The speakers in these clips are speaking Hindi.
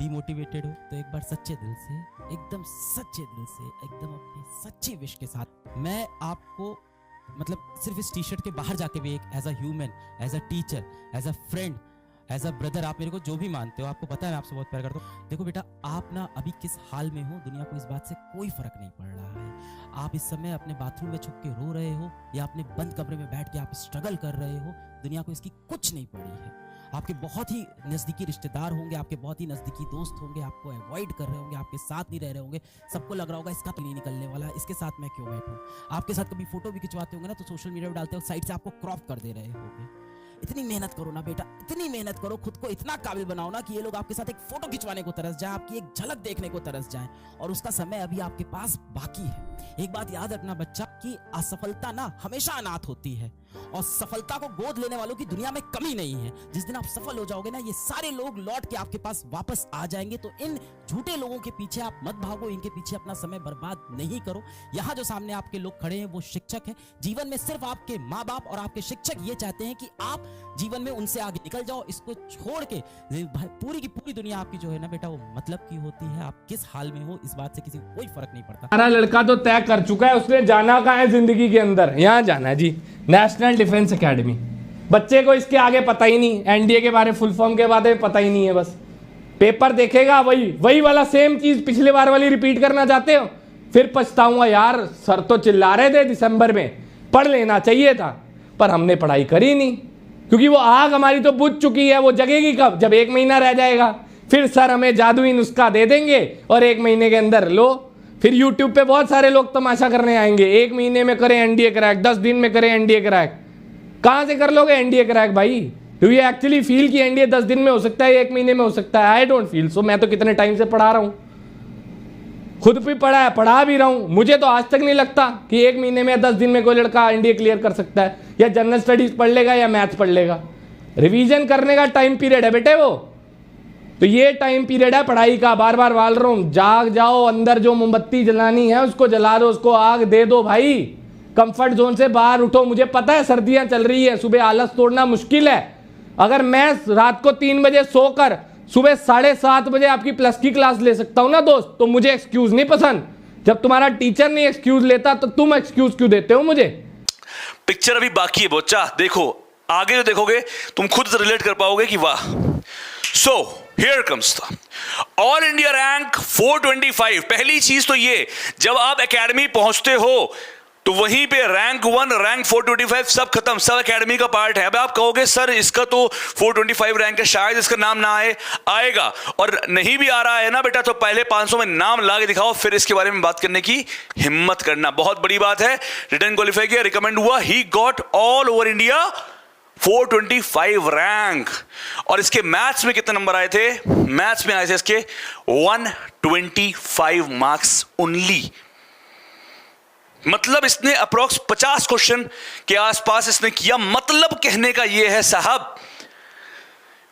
डिमोटिवेटेड हो तो एक बार सच्चे दिल से, एकदम सच्चे दिल से, एकदम अपनी सच्ची विश के साथ मैं आपको मतलब सिर्फ इस टी शर्ट के बाहर जाके भी एक as a human, as a teacher, as a friend, as a brother, आप मेरे को जो भी मानते हो, आपको पता है मैं आपसे बहुत प्यार करता हूँ। देखो बेटा, आप ना अभी किस हाल में हो, दुनिया को इस बात से कोई फर्क नहीं पड़ रहा है। आप इस समय अपने बाथरूम में छुप के रो रहे हो या अपने बंद कमरे में बैठ के आप स्ट्रगल कर रहे हो, दुनिया को इसकी कुछ नहीं पड़ी है। आपके बहुत ही नज़दीकी रिश्तेदार होंगे, आपके बहुत ही नज़दीकी दोस्त होंगे, आपको अवॉइड कर रहे होंगे, आपके साथ नहीं रह रहे होंगे। सबको लग रहा होगा इसका तो नहीं निकलने वाला, इसके साथ मैं क्यों बैठूं। आपके साथ कभी फोटो भी खिंचवाते होंगे ना तो सोशल मीडिया पे डालते हो, साइड से आपको क्रॉप कर दे रहे होंगे। इतनी मेहनत करो ना बेटा, इतनी मेहनत करो, खुद को इतना काबिल बनाओ ना कि ये लोग आपके साथ एक फोटो खिंचवाने को तरस जाए, आपकी एक झलक देखने को तरस जाए, और उसका समय अभी आपके पास बाकी है। एक बात याद रखना बच्चा कि असफलता ना हमेशा अनाथ होती है, और सफलता को गोद लेने वालों की दुनिया में कमी नहीं है। जिस दिन आप सफल हो जाओगे ना, ये सारे लोग लौट के आपके पास वापस आ जाएंगे। तो इन झूठे लोगों के पीछे आप मत भागो, इनके पीछे अपना समय बर्बाद नहीं करो। यहाँ जो सामने आपके लोग खड़े हैं वो शिक्षक हैं। जीवन में सिर्फ आपके माँ बाप और आपके शिक्षक ये चाहते हैं कि आप जीवन में उनसे आगे निकल जाओ। इसको छोड़ के पूरी की पूरी दुनिया आपकी जो है ना बेटा, वो मतलब की होती है। आप किस हाल में हो इस बात से किसी को कोई फर्क नहीं पड़ता। हमारा लड़का तो तय कर चुका है, उसने जाना कहाँ है जिंदगी के अंदर, यहाँ जाना है जी, नेशनल डिफेंस एकेडमी। बच्चे को इसके आगे पता ही नहीं, एनडीए के बारे, फुल फॉर्म के बारे में पता ही नहीं है। बस पेपर देखेगा, वही वाला सेम चीज पिछले बार वाली रिपीट करना चाहते हो। फिर पछताऊंगा यार, सर तो चिल्ला रहे थे दिसंबर में पढ़ लेना चाहिए था, पर हमने पढ़ाई करी नहीं, क्योंकि वो आग हमारी तो बुझ चुकी है। वो जगेगी कब? जब 1 महीना रह जाएगा, फिर सर हमें जादुई नुस्खा दे देंगे और 1 महीने के अंदर लो, फिर यूट्यूब पे बहुत सारे लोग तमाशा करने आएंगे। 1 महीने में करें एनडीए क्रैक, 10 दिन में करें एनडीए क्रैक। कहां से कर लोगे एनडीए क्रैक भाई? डू यू एक्चुअली फील कि एनडीए 10 दिन में हो सकता है, 1 महीने में हो सकता है? I don't feel so. मैं तो कितने टाइम से पढ़ा रहा हूं, खुद भी पढ़ा है, पढ़ा भी रहा हूं। मुझे तो आज तक नहीं लगता कि 1 महीने में 10 दिन में कोई लड़का एनडीए क्लियर कर सकता है, या जनरल स्टडीज पढ़ लेगा या मैथ्स पढ़ लेगा। रिवीजन करने का टाइम पीरियड है बेटे वो, तो ये टाइम पीरियड है पढ़ाई का। बार बार बोल रहा हूं, जाग जाओ, अंदर जो मोमबत्ती जलानी है उसको जला दो, उसको आग दे दो भाई। कंफर्ट जोन से बाहर उठो। मुझे पता है सर्दियां चल रही है, सुबह आलस तोड़ना मुश्किल है। अगर मैं रात को 3 बजे सोकर सुबह 7:30 बजे आपकी प्लस की क्लास ले सकता हूं ना दोस्त, तो मुझे एक्सक्यूज नहीं पसंद। जब तुम्हारा टीचर नहीं एक्सक्यूज लेता तो तुम एक्सक्यूज क्यों देते हो मुझे? पिक्चर अभी बाकी है बच्चा, देखो आगे जो देखोगे तुम खुद रिलेट कर पाओगे कि वाह। So here comes the all India rank 425। पहली चीज तो ये, जब आप एकेडमी पहुंचते हो तो वहीं पे रैंक 1, रैंक 425 सब खत्म, सब एकेडमी का पार्ट है। अब आप कहोगे सर इसका तो 425 रैंक है, शायद इसका नाम ना आए, आएगा। और नहीं भी आ रहा है ना बेटा, तो पहले 500 में नाम ला के दिखाओ, फिर इसके बारे में बात करने की हिम्मत करना। बहुत बड़ी बात है। रिटर्न क्वालिफाई किया, रिकमेंड हुआ, he got all over India 425 rank. और इसके मैथ्स में कितने नंबर आए थे? मैथ्स में आए थे इसके 125 मार्क्स ओनली। मतलब इसने अप्रोक्स 50 क्वेश्चन के आसपास इसने किया। मतलब कहने का यह है साहब,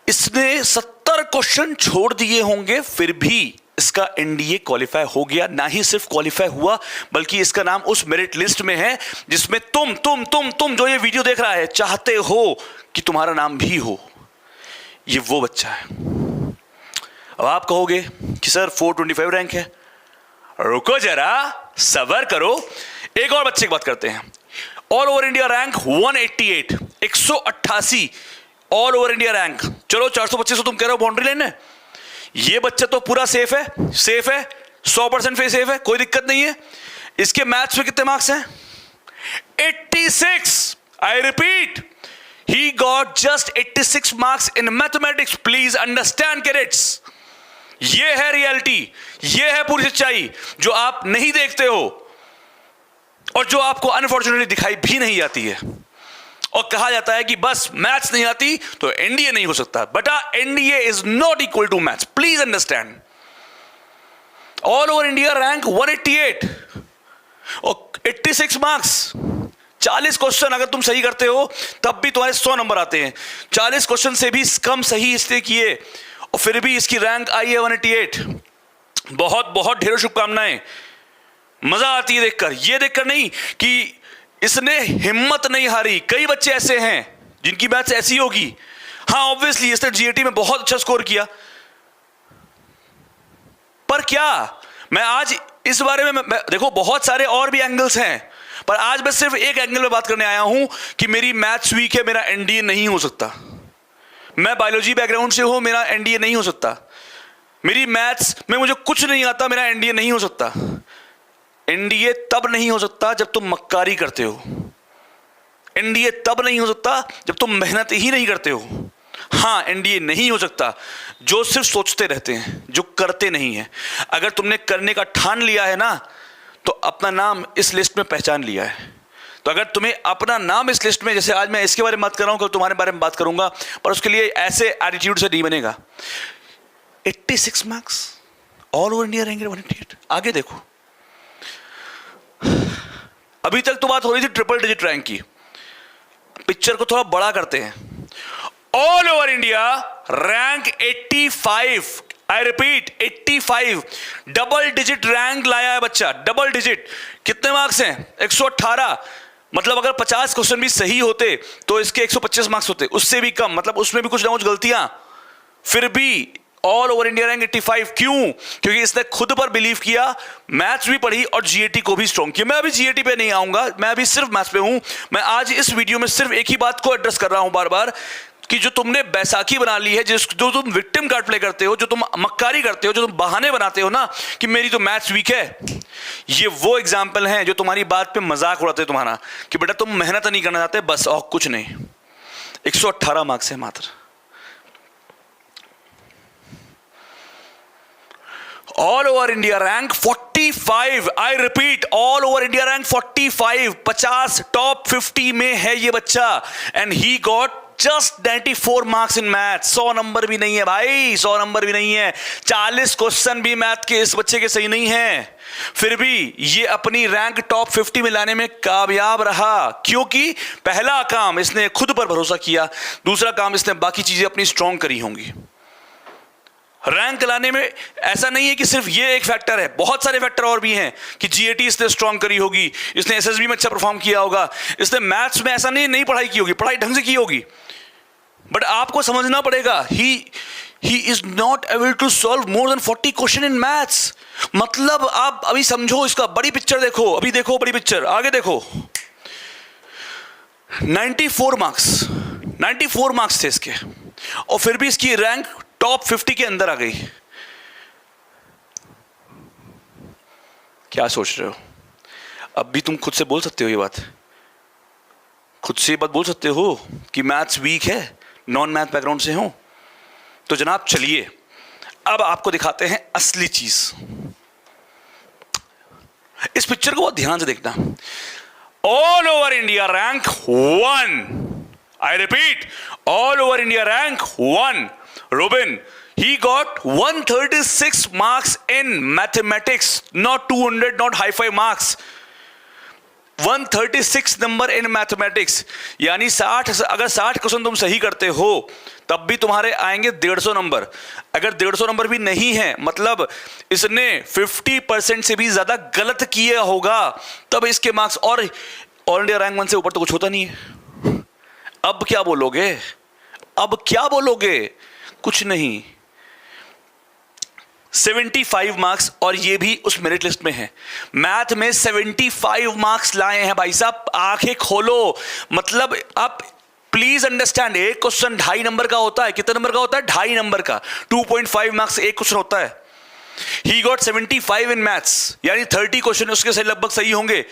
इसने 70 क्वेश्चन छोड़ दिए होंगे, फिर भी इसका एनडीए क्वालिफाई हो गया। ना ही सिर्फ क्वालिफाई हुआ, बल्कि इसका नाम उस मेरिट लिस्ट में है जिसमें तुम जो ये वीडियो देख रहा है चाहते हो कि तुम्हारा नाम भी हो। ये वो बच्चा है। अब आप कहोगे कि सर 425 रैंक है, रुको जरा, सबर करो। एक और बच्चे की बात करते हैं। All over India rank 188, 188 all over India rank. चलो 425 तो तुम कह रहे हो बाउंड्री लाइन है। ये बच्चा तो पूरा सेफ है, 100% सेफ है, कोई दिक्कत नहीं है। इसके मैथ्स में कितने मार्क्स हैं? 86। I repeat, he got just 86 marks in mathematics. Please understand kids, ये है रियलिटी, ये है पूरी सच्चाई जो आप नहीं देखते हो और जो आपको अनफॉर्चुनेटली दिखाई भी नहीं आती है। और कहा जाता है कि बस मैथ्स नहीं आती तो एनडीए नहीं हो सकता। बेटा, NDA is not equal to maths, please understand. All over India rank 188 और 86 मार्क्स। 40 क्वेश्चन अगर तुम सही करते हो तब भी तुम्हारे 100 नंबर आते हैं। 40 क्वेश्चन से भी कम सही इसने किए और फिर भी इसकी रैंक आई है 188। बहुत बहुत ढेरों शुभकामनाएं। मजा आती है देखकर, ये देखकर नहीं कि इसने हिम्मत नहीं हारी। कई बच्चे ऐसे हैं जिनकी मैथ्स ऐसी होगी। हाँ ऑब्वियसली इसने जीएटी में बहुत अच्छा स्कोर किया, क्या? मैं आज इस बारे में देखो बहुत सारे और भी एंगल्स हैं, पर आज मैं सिर्फ एक एंगल में बात करने आया हूं कि मेरी मैथ्स वीक है, मेरा एनडीए नहीं हो सकता। मैं बायोलॉजी बैकग्राउंड से हूं, मेरा एनडीए नहीं हो सकता। मेरी मैथ्स में मुझे कुछ नहीं आता, मेरा एनडीए नहीं हो सकता। एनडीए तब नहीं हो सकता जब तुम मक्कारी करते हो। एनडीए तब नहीं हो सकता जब तुम मेहनत ही नहीं करते हो। हाँ, एनडीए नहीं हो सकता जो सिर्फ सोचते रहते हैं, जो करते नहीं है। अगर तुमने करने का ठान लिया है ना, तो अपना नाम इस लिस्ट में पहचान लिया है। तो अगर तुम्हें अपना नाम इस लिस्ट में, जैसे आज मैं इसके बारे में बात कर रहा हूं, कल तुम्हारे बारे में बात करूंगा, पर उसके लिए ऐसे एटीट्यूड से नहीं बनेगा। 86 marks, all over India rank 188। आगे देखो, अभी तक तो बात हो रही थी ट्रिपल डिजिट रैंक की। पिक्चर को थोड़ा बड़ा करते हैं। All over India rank 85, I repeat 85, double digit rank लाया है बच्चा, डबल डिजिट। कितने मार्क्स हैं? 118। मतलब अगर 50 क्वेश्चन भी सही होते तो इसके 125 मार्क्स होते, उससे भी कम, मतलब उसमें भी कुछ ना कुछ गलतियां, फिर भी ऑल ओवर इंडिया रैंक 85। क्यों? क्योंकि इसने खुद पर बिलीव किया, मैथ्स भी पढ़ी और जीएटी को भी स्ट्रॉन्ग किया। मैं अभी जीएटी पे नहीं आऊंगा, मैं अभी सिर्फ मैथ्स पे हूं। मैं आज इस वीडियो में सिर्फ एक ही बात को एड्रेस कर रहा हूं बार बार, कि जो तुमने बैसाखी बना ली है, जो तुम विक्टिम कार्ड प्ले करते हो, जो तुम मक्कारी करते हो, जो तुम बहाने बनाते हो ना कि मेरी तो मैथ्स वीक है, ये वो एग्जाम्पल हैं जो तुम्हारी बात पे मजाक उड़ाते तुम्हारा कि बेटा तुम मेहनत नहीं करना चाहते, बस और कुछ नहीं। 118 मार्क्स है मात्र। All over India rank 45, I repeat all over India rank 45, 50 top 50 में है ये बच्चा। And he got just 94 marks in math. 100 number भी नहीं है भाई, 100 नंबर भी नहीं है। 40 क्वेश्चन भी मैथ के इस बच्चे के सही नहीं है, फिर भी ये अपनी रैंक टॉप 50 में लाने में कामयाब रहा। क्योंकि पहला काम इसने खुद पर भरोसा किया, दूसरा काम इसने बाकी चीजें अपनी स्ट्रॉन्ग करी होंगी। रैंक लाने में ऐसा नहीं है कि सिर्फ ये एक फैक्टर है, बहुत सारे फैक्टर और भी हैं कि जीएटी इसने स्ट्रॉन्ग करी होगी, इसने एसएसबी में अच्छा परफॉर्म किया होगा, इसने मैथ्स में ऐसा नहीं पढ़ाई की होगी, पढ़ाई ढंग से की होगी, बट आपको समझना पड़ेगा he is not able to solve more than 40 question in maths. मतलब आप अभी समझो इसका, बड़ी पिक्चर देखो, अभी देखो बड़ी पिक्चर, आगे देखो। 94 मार्क्स थे इसके, और फिर भी इसकी रैंक टॉप 50 के अंदर आ गई। क्या सोच रहे हो? अब भी तुम खुद से बोल सकते हो ये बात, खुद से ये बात बोल सकते हो कि मैथ्स वीक है, नॉन मैथ बैकग्राउंड से हो। तो जनाब चलिए अब आपको दिखाते हैं असली चीज। इस पिक्चर को बहुत ध्यान से देखना। All over India rank 1, I repeat all over India rank 1, Robin, he got 136 marks in mathematics, not 200, not high-five marks. 136 number in mathematics, यानी 60, अगर 60 क्वेश्चन तुम सही करते हो तब भी तुम्हारे आएंगे 150 नंबर। अगर 150 नंबर भी नहीं है, मतलब इसने 50% से भी ज्यादा गलत किया होगा, तब इसके मार्क्स। और ऑल इंडिया रैंक 1 से ऊपर तो कुछ होता नहीं है। अब क्या बोलोगे? अब क्या बोलोगे? कुछ नहीं। 75 मार्क्स, और ये भी उस मेरिट लिस्ट में है। मैथ में 75 मार्क्स लाए हैं भाई साहब, आंखें खोलो। मतलब आप प्लीज अंडरस्टैंड, एक क्वेश्चन 2.5 नंबर का होता है। कितने नंबर का होता है? 2.5 नंबर का। 2.5 मार्क्स एक क्वेश्चन होता है। ही गॉट 75 इन मैथ्स, यानी 30 क्वेश्चन उसके से लगभग सही होंगे,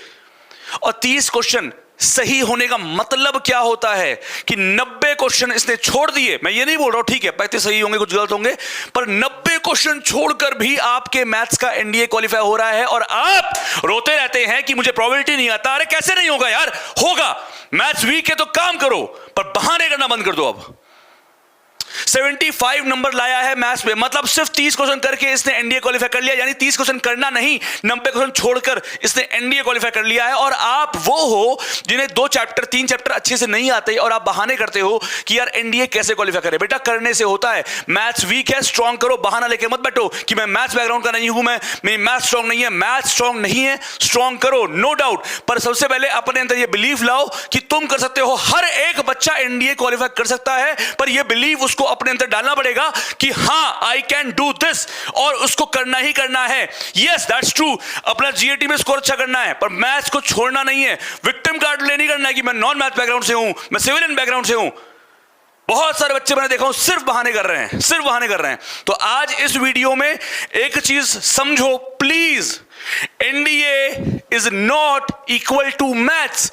और 30 क्वेश्चन सही होने का मतलब क्या होता है कि 90 क्वेश्चन इसने छोड़ दिए। मैं ये नहीं बोल रहा हूं ठीक है 35 सही होंगे, कुछ गलत होंगे, पर 90 क्वेश्चन छोड़कर भी आपके मैथ्स का एनडीए क्वालिफाई हो रहा है। और आप रोते रहते हैं कि मुझे प्रोबेबिलिटी नहीं आता। अरे कैसे नहीं होगा यार, होगा। मैथ्स वीक है तो काम करो, पर बहाने करना बंद कर दो। अब 75 नंबर लाया है मैथ्स में, मतलब सिर्फ 30 क्वेश्चन करके इसने एनडीए क्वालिफाई कर लिया। यानी 30 क्वेश्चन करना नहीं, 90 क्वेश्चन छोड़कर इसने एनडीए क्वालिफाई कर लिया है। और आप वो हो जिन्हें 2 चैप्टर 3 चैप्टर अच्छे से नहीं आते और आप बहाने करते हो कि यार एनडीए कैसे क्वालिफाई करे। बेटा करने से होता है। मैथ्स वीक है, स्ट्रॉन्ग करो। बहाना लेके मत बैठो कि मैं मैथ्स बैकग्राउंड का नहीं हूं, मेरी मैथ स्ट्रॉन्ग नहीं है। मैथ स्ट्रॉन्ग नहीं है, स्ट्रॉन्ग करो, नो डाउट, पर सबसे पहले अपने अंदर ये बिलीव लाओ कि तुम कर सकते हो। हर एक बच्चा एनडीए क्वालिफाई कर सकता है, पर ये बिलीव उसको उसको अपने अंदर डालना पड़ेगा कि हाँ आई कैन डू दिस, और उसको करना ही करना है। यस दैट्स ट्रू, अपना जीएटी में स्कोर अच्छा करना है, पर मैथ्स को छोड़ना नहीं है। विक्टिम कार्ड नहीं करना है कि मैं नॉन मैथ बैकग्राउंड से हूं, मैं सिविलियन बैकग्राउंड से हूं। बहुत सारे बच्चे मैंने देखा हूं सिर्फ बहाने कर रहे हैं, सिर्फ बहाने कर रहे हैं। तो आज इस वीडियो में एक चीज समझो please, NDA is not equal to maths.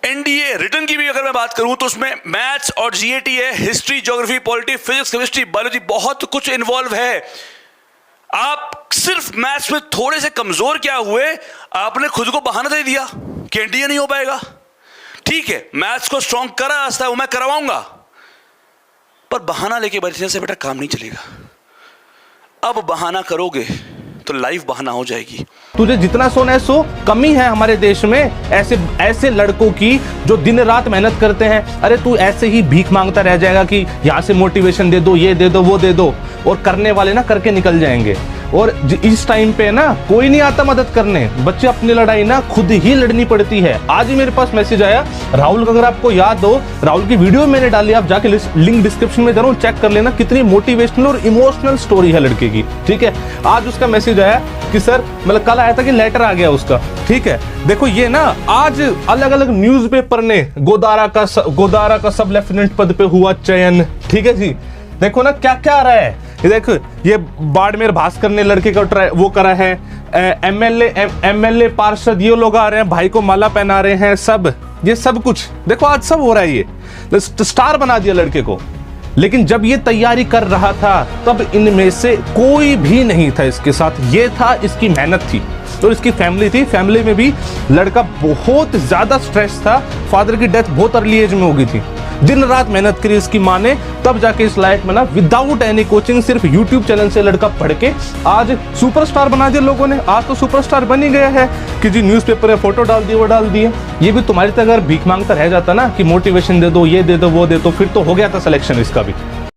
NDA return की भी अगर मैं बात करूं तो उसमें मैथ्स और जीएटी है, history, geography, polity, physics, chemistry, biology, बहुत कुछ इन्वॉल्व है। आप सिर्फ मैथ्स में थोड़े से कमजोर क्या हुए, आपने खुद को बहाना दे दिया कि एनडीए नहीं हो पाएगा। ठीक है, मैथ्स को स्ट्रॉन्ग करा रास्ता है वो मैं करवाऊंगा, पर बहाना लेके बैठने से बेटा काम नहीं चलेगा। अब बहाना करोगे तो लाइफ बहाना हो जाएगी। तुझे जितना सोना है सो कमी है हमारे देश में ऐसे ऐसे लड़कों की जो दिन रात मेहनत करते हैं। अरे तू ऐसे ही भीख मांगता रह जाएगा कि यहाँ से मोटिवेशन दे दो, ये दे दो, वो दे दो, और करने वाले ना करके निकल जाएंगे। और इस टाइम पे ना कोई नहीं आता मदद करने, बच्चे अपनी लड़ाई ना खुद ही लड़नी पड़ती है। आज ही मेरे पास मैसेज आया राहुल का, अगर आपको याद हो राहुल की वीडियो मैंने डाली, आप जाके लिंक डिस्क्रिप्शन में जरूर चेक कर लेना, कितनी मोटिवेशनल और इमोशनल स्टोरी है लड़के की। ठीक है, आज उसका मैसेज आया कि सर, मतलब कल आया था कि लेटर आ गया उसका। ठीक है, देखो ये ना आज अलग अलग न्यूज़पेपर ने गोदारा का सब लेफ्टिनेंट पद पे हुआ चयन। ठीक है जी, देखो ना क्या क्या आ रहा है। ये देखो, ये बाड़मेर भास्कर ने लड़के का वो करा है, एमएलए पार्षद ये लोग आ रहे हैं, भाई को माला पहना रहे हैं, सब ये सब कुछ देखो आज सब हो रहा है। ये स्टार बना दिया लड़के को। लेकिन जब ये तैयारी कर रहा था तब इनमें से कोई भी नहीं था इसके साथ। ये था, इसकी मेहनत थी और इसकी फैमिली थी। फैमिली में भी लड़का बहुत ज्यादा स्ट्रेस था, फादर की डेथ बहुत अर्ली एज में हो गई थी। दिन रात मेहनत करी इसकी माँ ने, तब जाके इस लाइफ में ना विदाउट एनी कोचिंग सिर्फ यूट्यूब चैनल से लड़का पढ़ के आज सुपरस्टार बना दिया लोगों ने। आज तो सुपरस्टार बन ही गया है कि जी न्यूज़पेपर में फोटो डाल दिए, वो डाल दिए। ये भी तुम्हारी तरह अगर भीख मांगता रह जाता ना कि मोटिवेशन दे दो, ये दे दो, वो दे दो, फिर तो हो गया था सिलेक्शन इसका भी।